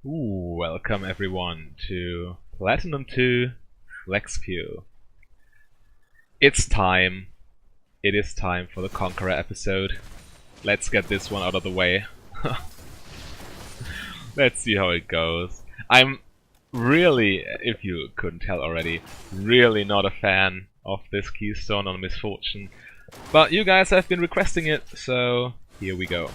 Welcome everyone to Platinum 2 Flex Queue. It's time. It is time for the Conqueror episode. Let's get this one out of the way. Let's see how it goes. I'm really, if you couldn't tell already, really not a fan of this keystone on Misfortune. But you guys have been requesting it, so here we go.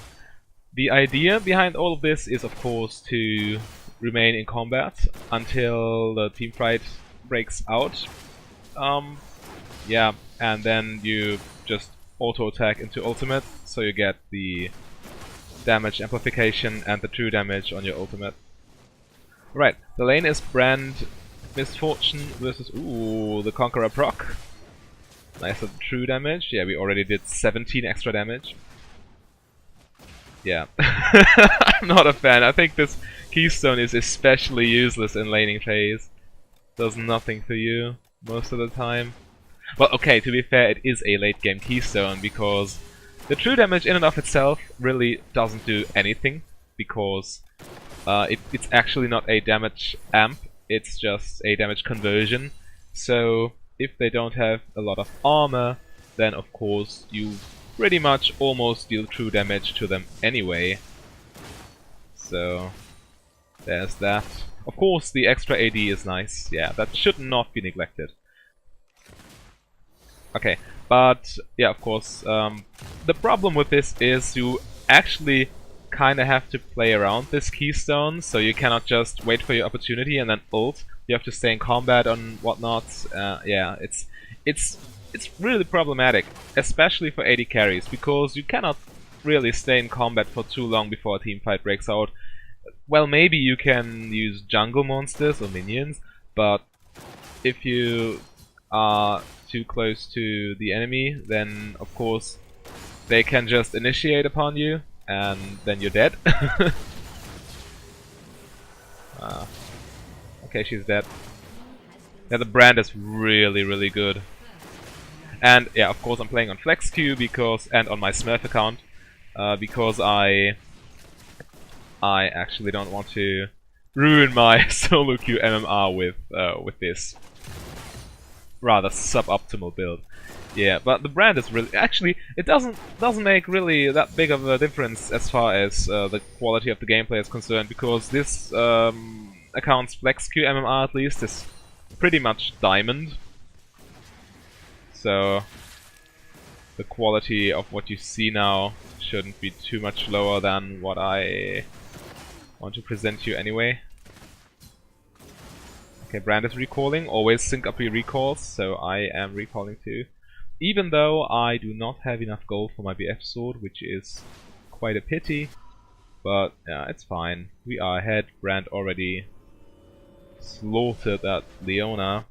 The idea behind all of this is, of course, to remain in combat until the team fight breaks out. Yeah, and then you just auto-attack into ultimate, so you get the damage amplification and the true damage on your ultimate. Right, the lane is Brand Misfortune versus, the Conqueror proc. Nice of true damage. Yeah, we already did 17 extra damage. Yeah, I'm not a fan. I think this keystone is especially useless in laning phase. Does nothing for you most of the time. Well, okay, to be fair, it is a late game keystone because the true damage in and of itself really doesn't do anything because it's actually not a damage amp, it's just a damage conversion. So if they don't have a lot of armor, then of course you pretty much almost deal true damage to them anyway. So there's that. Of course the extra AD is nice, yeah, that should not be neglected. Okay, but yeah, of course, the problem with this is you actually kinda have to play around this keystone, so you cannot just wait for your opportunity and then ult. You have to stay in combat and whatnot. Yeah, it's really problematic, especially for AD carries, because you cannot really stay in combat for too long before a team fight breaks out. Well, maybe you can use jungle monsters or minions, but if you are too close to the enemy, then of course they can just initiate upon you, and then you're dead. Okay, she's dead. Yeah, the brand is really good. And yeah, of course I'm playing on Flex Queue because, and on my Smurf account, because I actually don't want to ruin my solo queue MMR with this rather suboptimal build. Yeah, but the brand is really, actually it doesn't make really that big of a difference as far as the quality of the gameplay is concerned, because this account's Flex Queue MMR at least is pretty much diamond. So the quality of what you see now shouldn't be too much lower than what I want to present you anyway. Okay, Brand is recalling. Always sync up your recalls, so I am recalling too. Even though I do not have enough gold for my BF sword, which is quite a pity. But yeah, it's fine. We are ahead. Brand already slaughtered that Leona.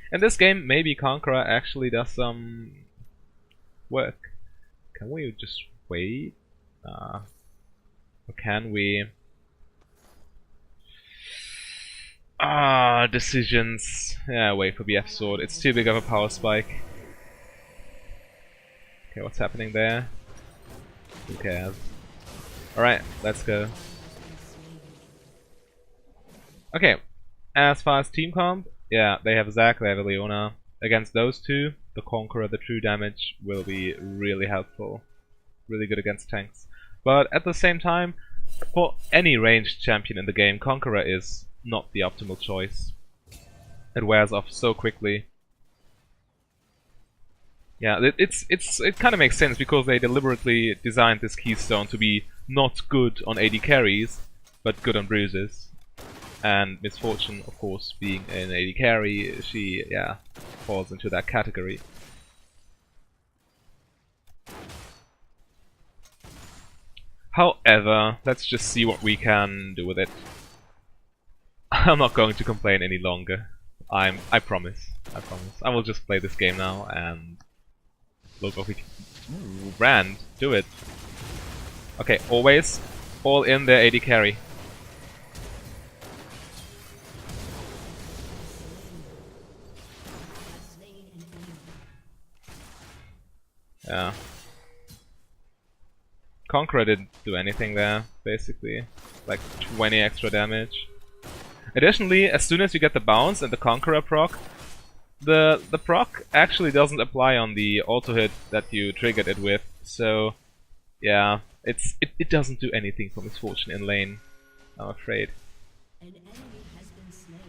In this game, maybe Conqueror actually does some work. Can we just wait? Or can we? Decisions. Yeah, wait for BF sword. It's too big of a power spike. Okay, what's happening there? Who cares? Alright, let's go. Okay, as far as team comp, yeah, they have Zac, they have Leona. Against those two, the Conqueror, the true damage, will be really helpful. Really good against tanks. But at the same time, for any ranged champion in the game, Conqueror is not the optimal choice. It wears off so quickly. Yeah, it kind of makes sense because they deliberately designed this keystone to be not good on AD carries, but good on bruises. And Misfortune, of course, being an AD carry, she, yeah, falls into that category. However, let's just see what we can do with it. I'm not going to complain any longer. I promise. I promise. I will just play this game now and look what we can. Ooh, Brand, do it. Okay, always all in their AD carry. Yeah. Conqueror didn't do anything there, basically. Like 20 extra damage. Additionally, as soon as you get the bounce and the Conqueror proc, the proc actually doesn't apply on the auto hit that you triggered it with. So yeah, it doesn't do anything for Misfortune in lane, I'm afraid. An enemy has been slain.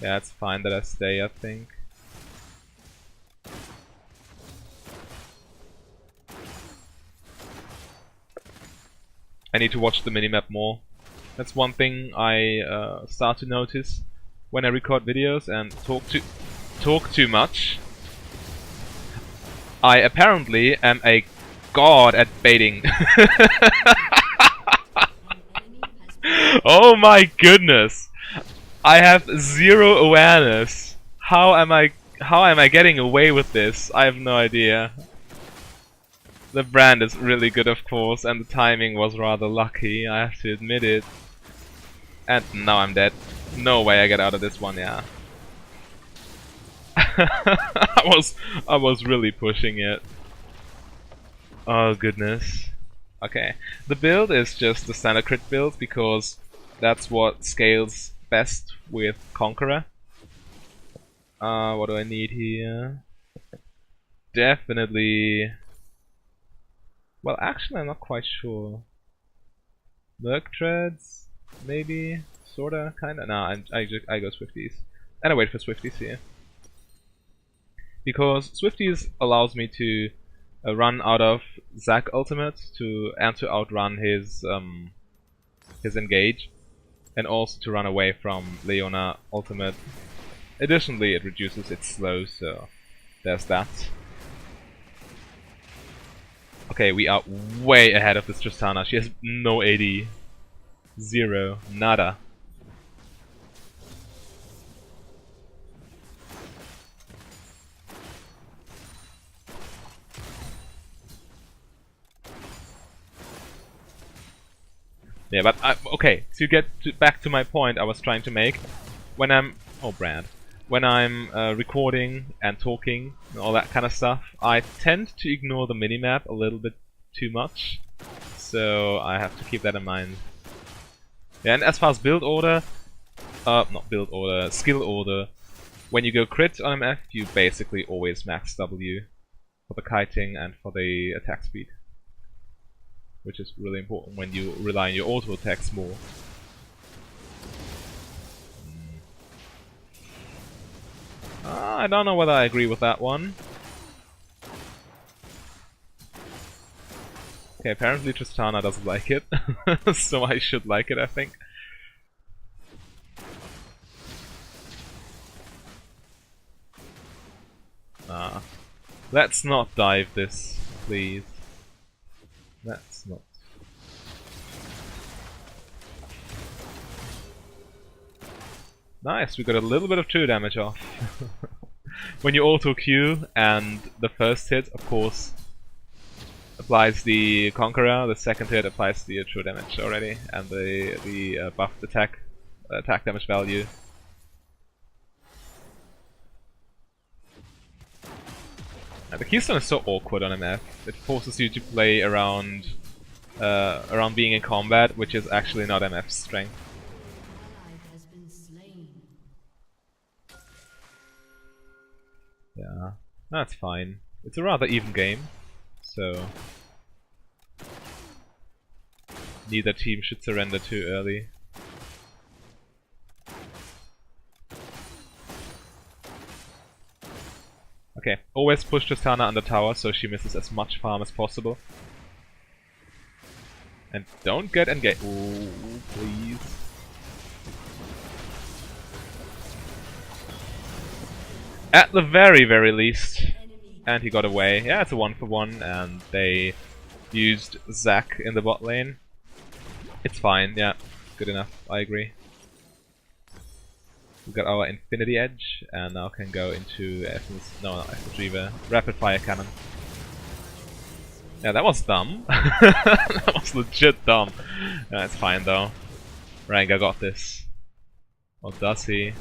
Yeah, it's fine that I stay, I think. I need to watch the minimap more. That's one thing I start to notice when I record videos and talk too much. I apparently am a god at baiting. Oh my goodness! I have zero awareness. How am I getting away with this? I have no idea. The brand is really good, of course, and the timing was rather lucky, I have to admit it. And now I'm dead. No way I get out of this one, yeah. I was really pushing it. Oh goodness. Okay. The build is just the standard crit build because that's what scales best with Conqueror. What do I need here? Definitely. Well, actually, I'm not quite sure. Merc treads, maybe, sorta, kinda. Nah, I go Swifties, and I wait for Swifties here because Swifties allows me to run out of Zac ultimate to outrun his engage, and also to run away from Leona ultimate. Additionally, it reduces its slow, so there's that. Okay, we are way ahead of this Tristana. She has no AD. Zero. Nada. Yeah, but okay, to get back to my point I was trying to make, when I'm when I'm recording and talking and all that kind of stuff, I tend to ignore the minimap a little bit too much, so I have to keep that in mind. Yeah, and as far as build order, not build order, skill order, when you go crit on MF, you basically always max W for the kiting and for the attack speed, which is really important when you rely on your auto attacks more. I don't know whether I agree with that one. Okay, apparently Tristana doesn't like it, so I should like it, I think. Let's not dive this, please. Let's not. Nice, we got a little bit of true damage off. When you auto Q and the first hit, of course, applies the Conqueror, the second hit applies the true damage already, and the buffed attack damage value. And the keystone is so awkward on MF. It forces you to play around being in combat, which is actually not MF's strength. Yeah, that's fine. It's a rather even game, so neither team should surrender too early. Okay, always push Tristana under tower so she misses as much farm as possible. And don't get engaged. Ooh, please. At the very, very least. And he got away. Yeah, it's a 1-for-1, and they used Zac in the bot lane. It's fine, yeah. Good enough, I agree. We got our Infinity Edge, and now can go into Essence Rapid Fire Cannon. Yeah, that was dumb. That was legit dumb. Yeah, it's fine though. Ranga got this. Or does he?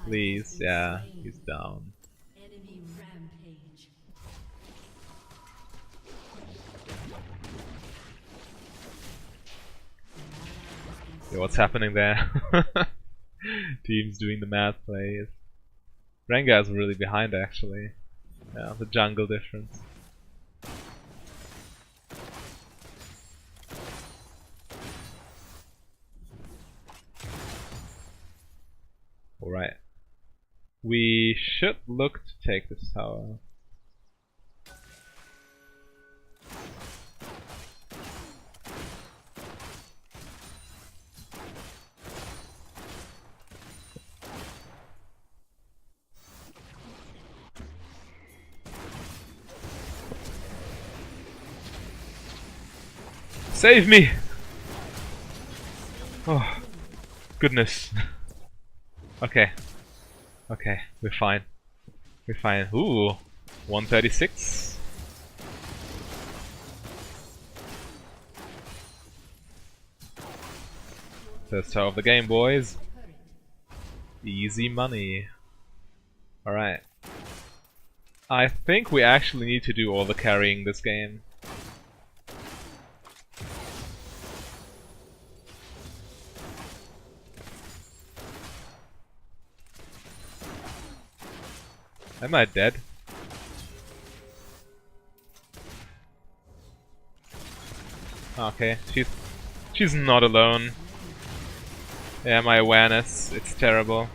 Please, yeah, he's down. Enemy rampage. Yeah, what's happening there? Team's doing the mad plays. Rengar's really behind actually. Yeah, the jungle difference. Alright. We should look to take this tower. Save me! Oh, goodness. Okay. Okay, we're fine. We're fine. Ooh, 136. First tower of the game, boys. Easy money. Alright. I think we actually need to do all the carrying this game. Am I dead? Okay, she's not alone. Yeah, my awareness, it's terrible.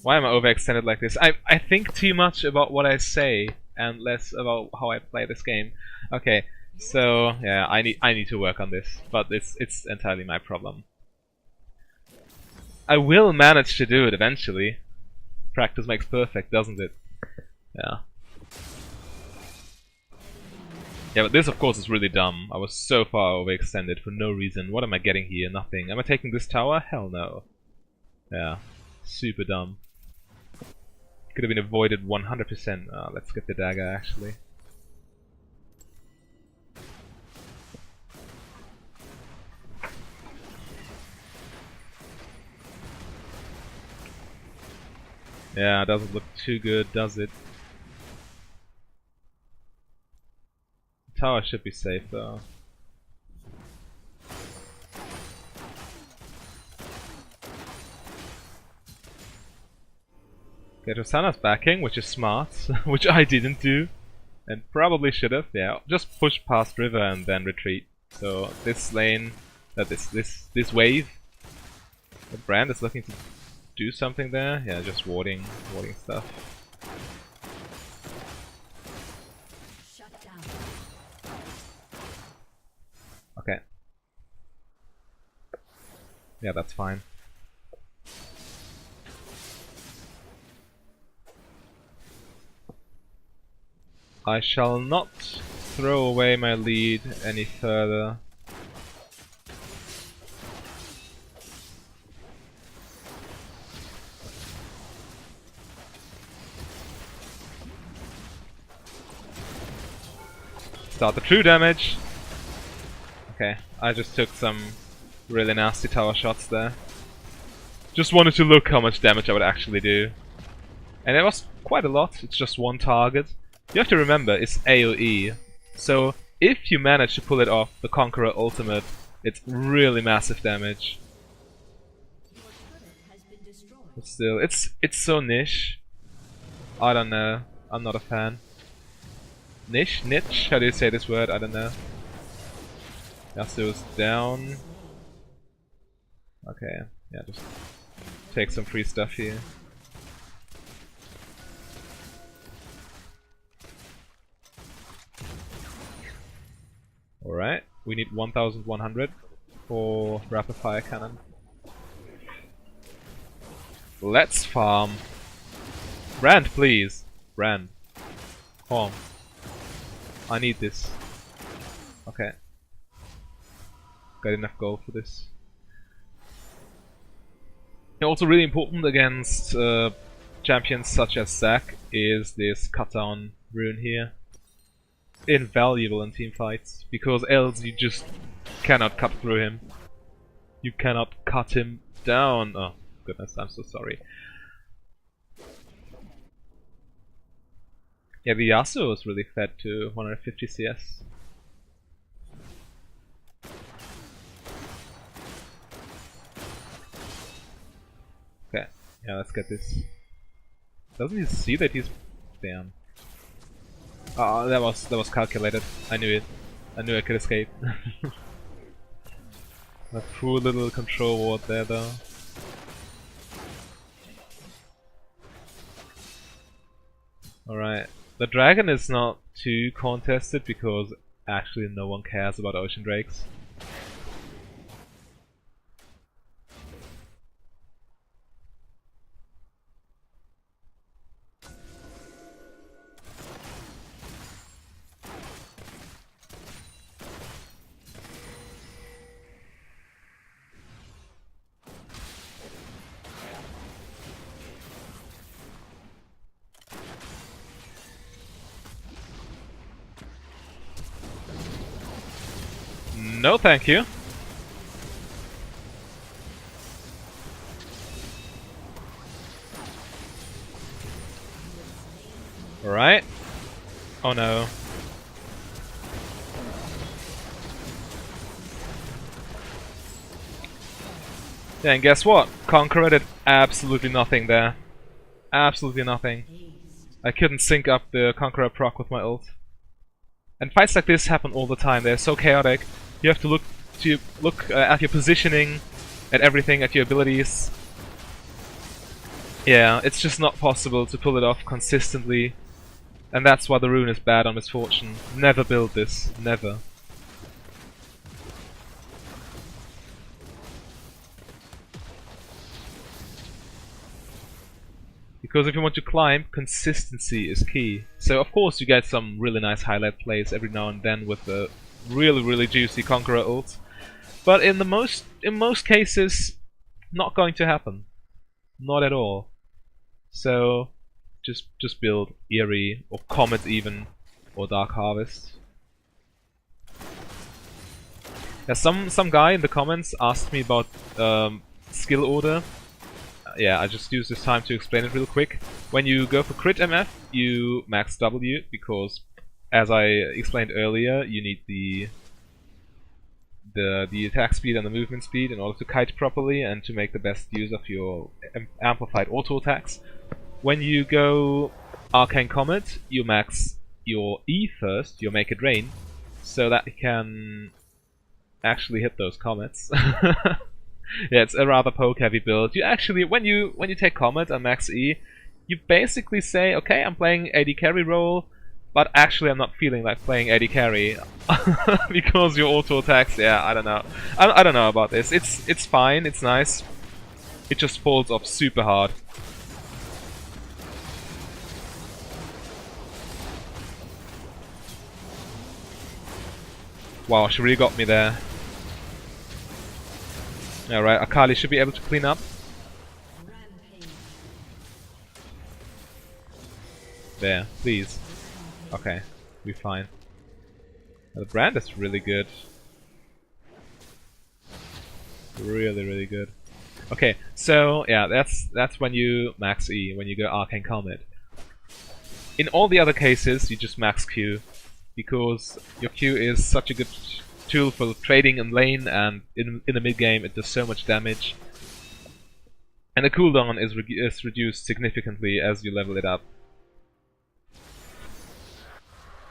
Why am I overextended like this? I think too much about what I say and less about how I play this game. Okay, so yeah, I need to work on this, but it's entirely my problem. I will manage to do it eventually. Practice makes perfect, doesn't it? Yeah. Yeah, but this of course is really dumb. I was so far overextended for no reason. What am I getting here? Nothing. Am I taking this tower? Hell no. Yeah. Super dumb. Could have been avoided 100%. Let's get the dagger actually. Yeah, it doesn't look too good, does it? The tower should be safe though. Okay, Rosana's backing, which is smart, which I didn't do. And probably should have, yeah. Just push past river and then retreat. So this lane, this wave. The brand is looking to do something there. Yeah, just warding stuff. Shut down. Okay. Yeah, that's fine. I shall not throw away my lead any further. Start the true damage. Okay, I just took some really nasty tower shots there. Just wanted to look how much damage I would actually do. And it was quite a lot, it's just one target. You have to remember, it's AoE. So if you manage to pull it off, the Conqueror ultimate, it's really massive damage. But still, it's so niche. I don't know, I'm not a fan. Niche? How do you say this word? I don't know. Yasuo's down. Okay, yeah, just take some free stuff here. Alright, we need 1100 for rapid fire cannon. Let's farm. Brand, please. Brand. Home. I need this. Okay. Got enough gold for this. Also really important against champions such as Zac is this cut down rune here. Invaluable in team fights, because else you just cannot cut through him. You cannot cut him down. Oh, goodness, I'm so sorry. Yeah, the Yasuo is really fed to 150 CS. Okay, yeah, let's get this. Doesn't he see that he's... Damn. Oh, that was calculated. I knew it. I knew I could escape. A poor little control ward there though. Alright. The dragon is not too contested because actually no one cares about ocean drakes. No thank you. Alright. Oh no. Yeah, and guess what? Conqueror did absolutely nothing there. Absolutely nothing. I couldn't sync up the Conqueror proc with my ult. And fights like this happen all the time, they're so chaotic. You have to look at your positioning, at everything, at your abilities. Yeah, it's just not possible to pull it off consistently. And that's why the rune is bad on Misfortune. Never build this. Never. Because if you want to climb, consistency is key. So of course you get some really nice highlight plays every now and then with the really juicy Conqueror ult. But in most cases, not going to happen. Not at all. So just build Eerie or Comet even, or Dark Harvest. Yeah, some guy in the comments asked me about skill order. Yeah, I just use this time to explain it real quick. When you go for crit MF, you max W because, as I explained earlier, you need the attack speed and the movement speed in order to kite properly and to make the best use of your amplified auto attacks. When you go Arcane Comet, you max your E first, your Make It Rain, so that you can actually hit those comets. Yeah, it's a rather poke-heavy build. You actually, when you take Comet and max E, you basically say, okay, I'm playing AD carry role, but actually I'm not feeling like playing AD carry because your auto attacks. Yeah, I don't know. I don't know about this. It's fine. It's nice. It just falls off super hard. Wow, she really got me there. Alright, Akali should be able to clean up. There, please. Okay, we're fine. The brand is really good. Really good. Okay, so yeah, that's when you max E, when you go Arcane Comet. In all the other cases, you just max Q, because your Q is such a good tool for trading in lane, and in the mid game it does so much damage. And the cooldown is reduced significantly as you level it up.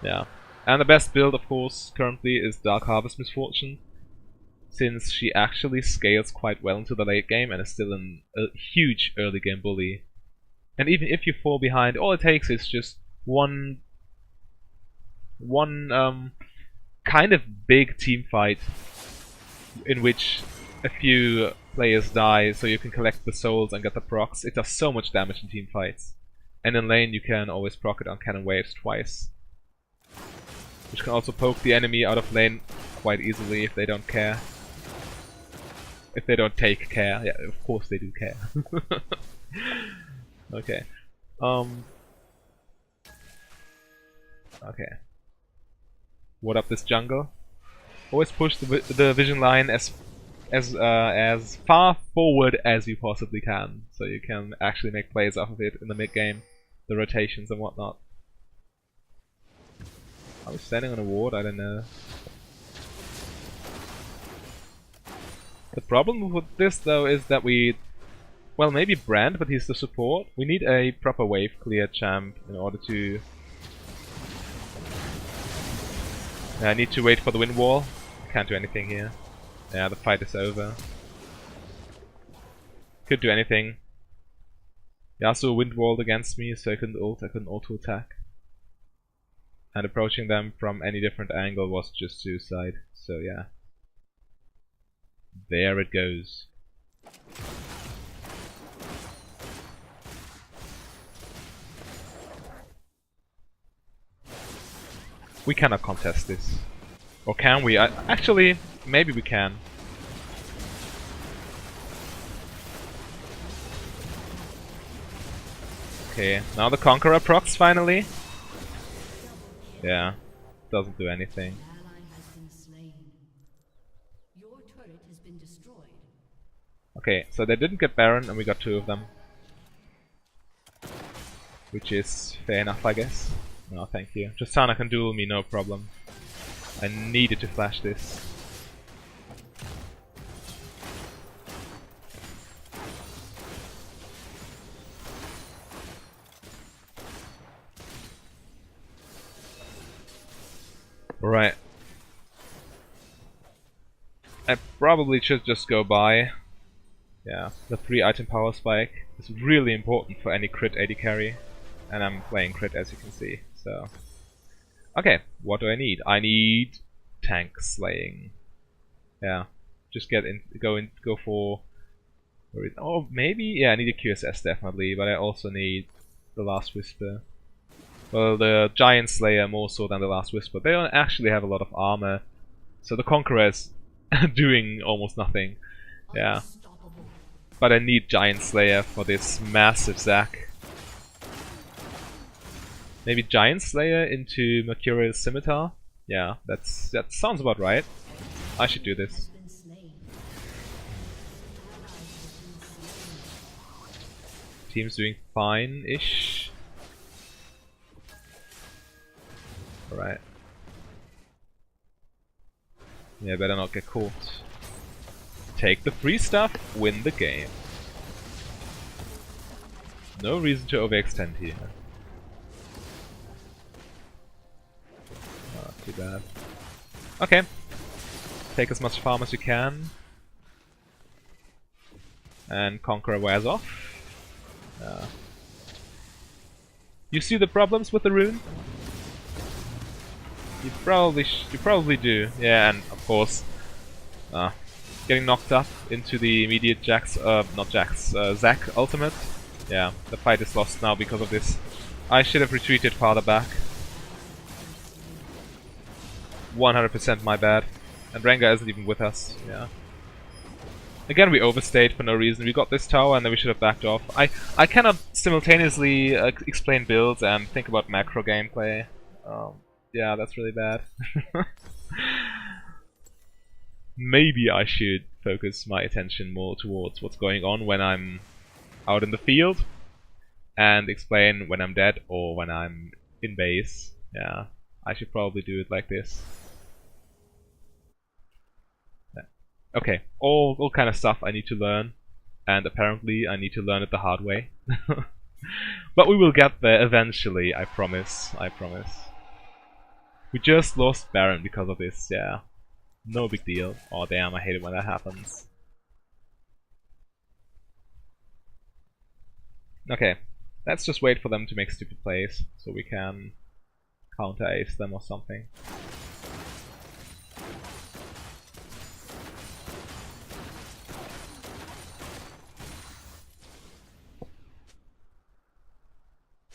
Yeah. And the best build, of course, currently is Dark Harvest Misfortune, since she actually scales quite well into the late game and is still a huge early game bully. And even if you fall behind, all it takes is just one kind of big team fight in which a few players die so you can collect the souls and get the procs. It does so much damage in team fights. And in lane you can always proc it on cannon waves twice, which can also poke the enemy out of lane quite easily if they don't care. If they don't take care. Yeah, of course they do care. Okay. Okay. What up this jungle? Always push the vision line as as far forward as you possibly can, so you can actually make plays off of it in the mid game, the rotations and whatnot. I was standing on a ward, I don't know. The problem with this though is that well, maybe Brand, but he's the support. We need a proper wave clear champ in order to... I need to wait for the wind wall. I can't do anything here. Yeah, the fight is over. Could do anything. Yasuo wind walled against me, so I couldn't auto attack. And approaching them from any different angle was just suicide, so yeah. There it goes. We cannot contest this. Or can we? Actually, maybe we can. Okay, now the Conqueror procs finally. Yeah, doesn't do anything. Okay, so they didn't get Baron and we got 2 of them. Which is fair enough, I guess. No, thank you. Tristana can duel me, no problem. I needed to flash this. Right. I probably should just go by. Yeah, the 3 item power spike is really important for any crit AD carry. And I'm playing crit as you can see, so... Okay, what do I need? I need tank slaying. Yeah, just go for... Oh, maybe? Yeah, I need a QSS definitely, but I also need the Last Whisper. Well, the Giant Slayer more so than the Last Whisper. They don't actually have a lot of armor, so the Conqueror is doing almost nothing. Yeah. But I need Giant Slayer for this massive Zac. Maybe Giant Slayer into Mercurial Scimitar? Yeah, that sounds about right. I should do this. Team's doing fine-ish. Alright. Yeah, better not get caught. Take the free stuff, win the game. No reason to overextend here. Too bad. Okay. Take as much farm as you can. And Conqueror wears off. You see the problems with the rune? You probably do. Yeah, and of course, getting knocked up into the immediate Zac ultimate. Yeah, the fight is lost now because of this. I should have retreated farther back. 100% my bad. And Rengar isn't even with us. Yeah. Again, we overstayed for no reason. We got this tower and then we should have backed off. I cannot simultaneously explain builds and think about macro gameplay. Yeah, that's really bad. Maybe I should focus my attention more towards what's going on when I'm out in the field and explain when I'm dead or when I'm in base. Yeah, I should probably do it like this. Okay, all kind of stuff I need to learn, and apparently I need to learn it the hard way. But we will get there eventually, I promise, I promise. We just lost Baron because of this, yeah. No big deal. Oh damn, I hate it when that happens. Okay, let's just wait for them to make stupid plays, so we can counter-ace them or something.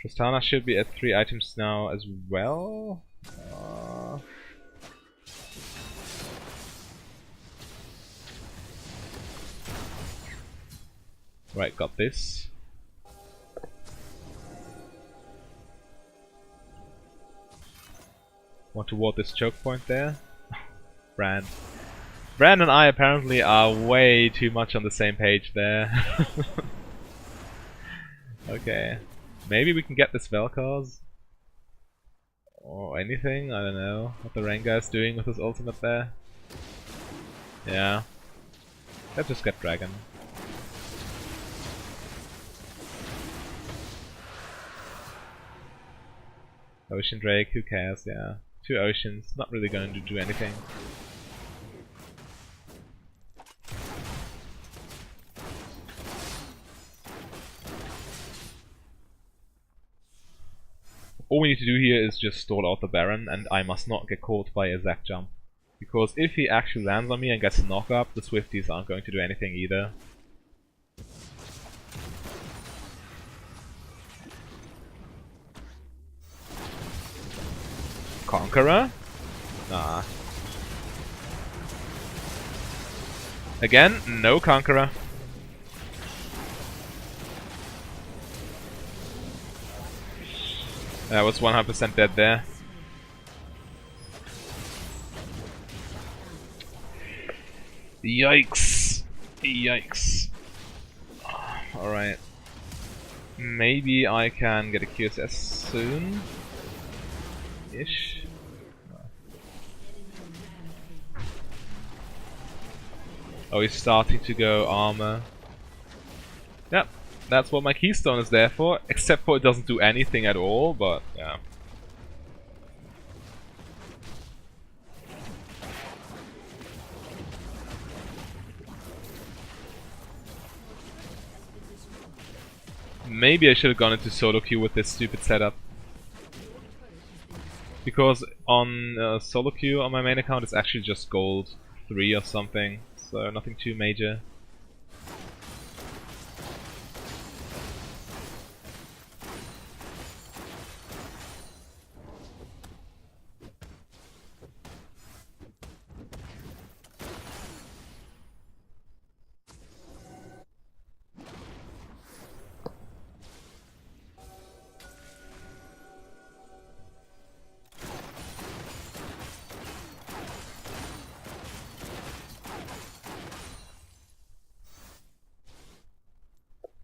Tristana should be at 3 items now as well. Right, got this. Want to ward this choke point there? Brand. Brand and I apparently are way too much on the same page there. Okay. Maybe we can get this Vel'Koz? Or anything? I don't know what the Rengar is doing with his ultimate there. Yeah. Let's just get Dragon. Ocean Drake, who cares? Yeah. 2 oceans, not really going to do anything. All we need to do here is just stall out the Baron, and I must not get caught by a Zac jump. Because if he actually lands on me and gets a knock up, the Swifties aren't going to do anything either. Conqueror? Nah. Again, no Conqueror. I was 100% dead there. Yikes! Yikes. Alright. Maybe I can get a QSS soon? Ish. Oh, he's starting to go armor. Yep. That's what my keystone is there for, except for it doesn't do anything at all, but yeah. Maybe I should have gone into solo queue with this stupid setup. Because on solo queue on my main account it's actually just gold 3 or something, so nothing too major.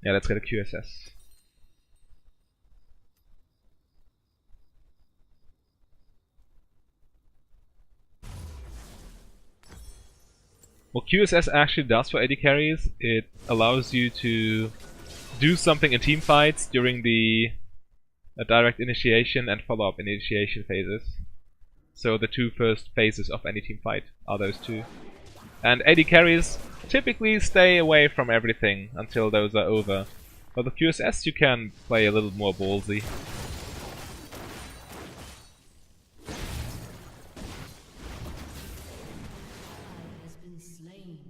Yeah, let's get a QSS. What QSS actually does for AD carries, it allows you to do something in team fights during the direct initiation and follow-up initiation phases. So the 2 first phases of any team fight are those 2. And AD carries typically stay away from everything until those are over. But the QSS you can play a little more ballsy.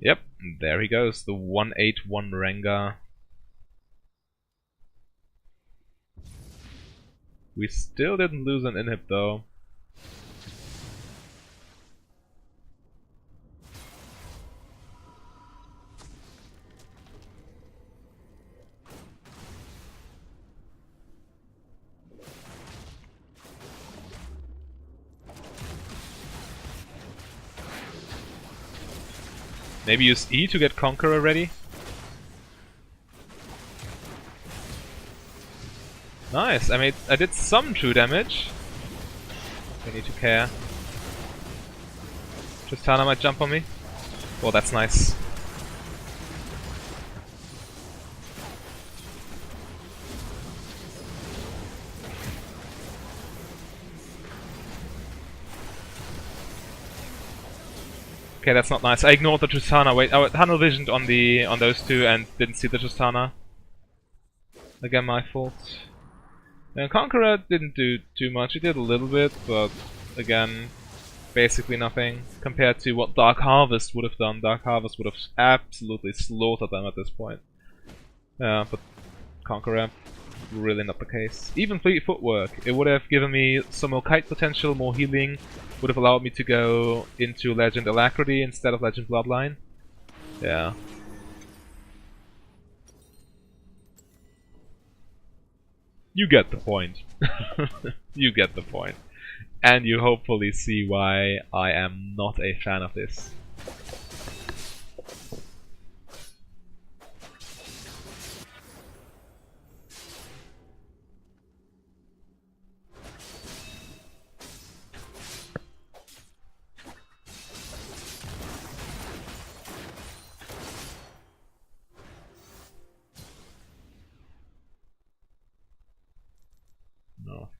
Yep, there he goes, the 181 Rengar. We still didn't lose an inhib though. Maybe use E to get Conqueror ready. Nice, I did some true damage. I need to care. Tristana might jump on me. Well, that's nice. Okay, that's not nice. I ignored the Tristana. Wait, I tunnel visioned on those 2 and didn't see the Tristana. Again, my fault. And Conqueror didn't do too much. He did a little bit, but again, basically nothing compared to what Dark Harvest would have done. Dark Harvest would have absolutely slaughtered them at this point. Yeah, but Conqueror, really not the case. Even Fleet Footwork, it would have given me some more kite potential, more healing, would have allowed me to go into Legend Alacrity instead of Legend Bloodline. Yeah. You get the point. You get the point. And you hopefully see why I am not a fan of this.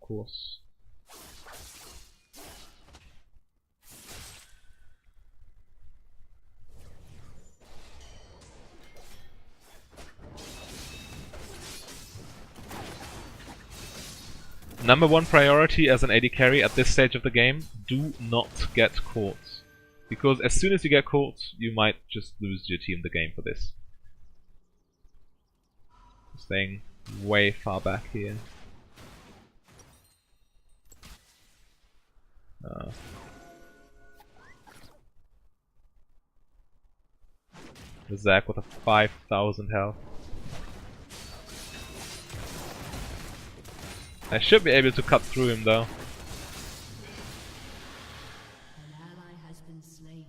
course. Number one priority as an AD carry at this stage of the game, do not get caught. Because as soon as you get caught, you might just lose your team the game for this. Staying way far back here. The Zac with a 5,000 health. I should be able to cut through him though. An ally has been slain.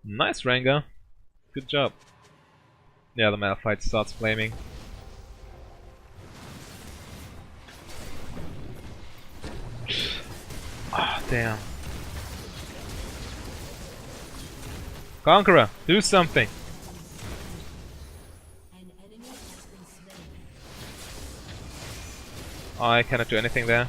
Nice, Rengar. Good job. Yeah, the Malphite starts flaming. Ah, damn. Conqueror, do something! An enemy has been slain. I cannot do anything there.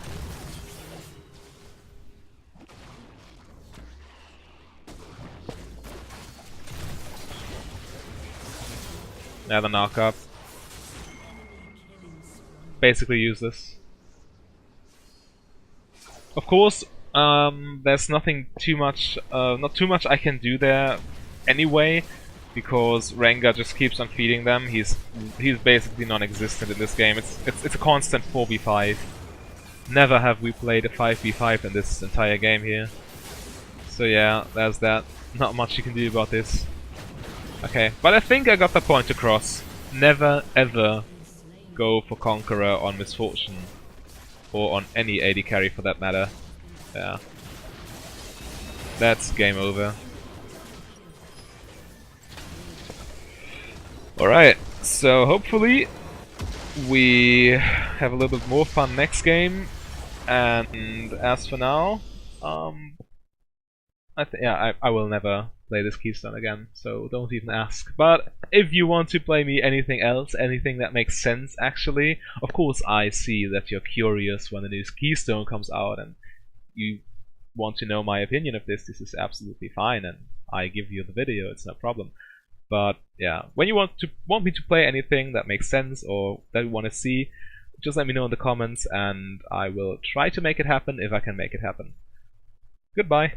Now the knock-up. Basically useless. Of course, there's nothing too much, not too much I can do there anyway, because Rengar just keeps on feeding them. He's basically non-existent in this game. It's a constant 4v5. Never have we played a 5v5 in this entire game here. So yeah, there's that. Not much you can do about this. Okay, but I think I got the point across. Never ever go for Conqueror on Misfortune. Or on any AD carry for that matter. Yeah. That's game over. Alright, so hopefully we have a little bit more fun next game. And as for now, I will never play this Keystone again, so don't even ask. But if you want to play me anything else, anything that makes sense actually, of course I see that you're curious when the new Keystone comes out and you want to know my opinion of this. This is absolutely fine and I give you the video, it's no problem. But yeah, when you want me to play anything that makes sense or that you want to see, just let me know in the comments and I will try to make it happen if I can make it happen. Goodbye.